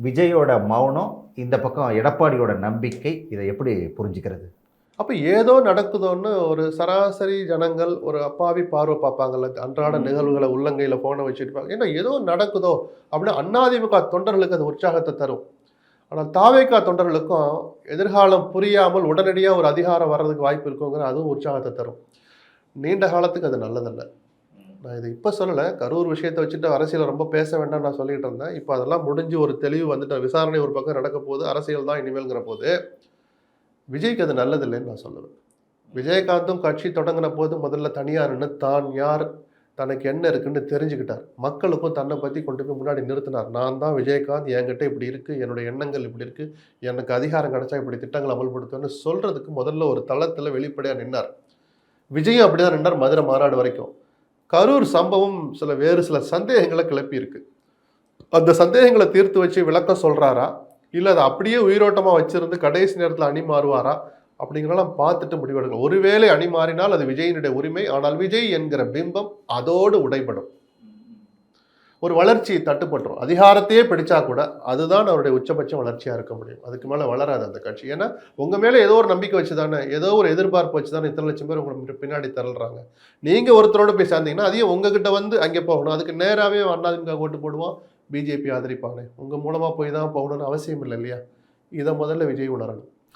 விஜயோட மௌனம், இந்த பக்கம் எடப்பாடியோட நம்பிக்கை, இதை எப்படி புரிஞ்சுக்கிறது? அப்போ ஏதோ நடக்குதோன்னு ஒரு சராசரி ஜனங்கள் ஒரு அப்பாவி பார்வை பார்ப்பாங்கல்ல, அன்றாட நிகழ்வுகளை உள்ளங்கையில் ஃபோனை வச்சுருப்பாங்க. ஏன்னா ஏதோ நடக்குதோ அப்படின்னு அதிமுக தொண்டர்களுக்கு அது உற்சாகத்தை தரும். ஆனால் தாவேகா தொண்டர்களுக்கும் எதிர்காலம் புரியாமல் உடனடியாக ஒரு அதிகாரம் வர்றதுக்கு வாய்ப்பு இருக்குங்கிற அதுவும் உற்சாகத்தை தரும். நீண்ட காலத்துக்கு அது நல்லதல்ல. நான் இது இப்போ சொல்லலை, கரூர் விஷயத்தை வச்சுட்டு அரசியலை ரொம்ப பேச வேண்டாம் நான் சொல்லிட்டு இருந்தேன். இப்போ அதெல்லாம் முடிஞ்சு ஒரு தெளிவு வந்துட்டு விசாரணை ஒரு பக்கம் நடக்க போகுது, அரசியல் தான் இனிமேல்ங்கிற போது விஜய்க்கு அது நல்லதில்லைன்னு நான் சொல்லுவேன். விஜயகாந்தும் கட்சி தொடங்கின போது முதல்ல தனியார் நின்று தான் யார், தனக்கு என்ன இருக்குன்னு தெரிஞ்சுக்கிட்டார். மக்களுக்கும் தன்னை பற்றி கொண்டு போய் முன்னாடி நிறுத்தினார். நான் தான் விஜயகாந்த், என்கிட்ட இப்படி இருக்குது, என்னுடைய எண்ணங்கள் இப்படி இருக்குது, எனக்கு அதிகாரம் கிடைச்சா இப்படி திட்டங்களை அமல்படுத்துவேன்னு சொல்கிறதுக்கு முதல்ல ஒரு தளத்தில் வெளிப்படையாக நின்னார். விஜயும் அப்படி தான் நின்றார் மதுரை மாநாடு வரைக்கும். கரூர் சம்பவம் வேறு சில சந்தேகங்களை கிளப்பியிருக்கு. அந்த சந்தேகங்களை தீர்த்து வச்சு விளக்கம் சொல்கிறாரா, இல்லை அதை அப்படியே உயிரோட்டமாக வச்சிருந்து கடைசி நேரத்தில் அணி மாறுவாரா அப்படிங்கிறலாம் பார்த்துட்டு முடிவெடுக்கணும். ஒருவேளை அணி மாறினால் அது விஜயினுடைய உரிமை. ஆனால் விஜய் என்கிற பிம்பம் அதோடு உடைபடும். ஒரு வளர்ச்சி தட்டுப்பட்டுரும். அதிகாரத்தையே பிடிச்சா கூட அதுதான் அவருடைய உச்சபட்ச வளர்ச்சியாக இருக்க முடியும். அதுக்கு மேலே வளராது அந்த கட்சி. ஏன்னா உங்கள் மேலே ஏதோ ஒரு நம்பிக்கை வச்சு தானே, ஏதோ ஒரு எதிர்பார்ப்பு வச்சு தானே இத்தனை லட்சம் பேர் உங்களை பின்னாடி தள்ளுறாங்க. நீங்கள் ஒருத்தரோடு போய் சேர்ந்தீங்கன்னா அதையும் உங்ககிட்ட வந்து அங்கே போகணும். அதுக்கு நேராகவே அதிமுக ஓட்டு போடுவோம், பிஜேபி ஆதரிப்பாங்க. உங்கள் மூலமாக போய் தான் போகணும்னு அவசியம் இல்லை இல்லையா? இதை முதல்ல விஜய் உணரணும்.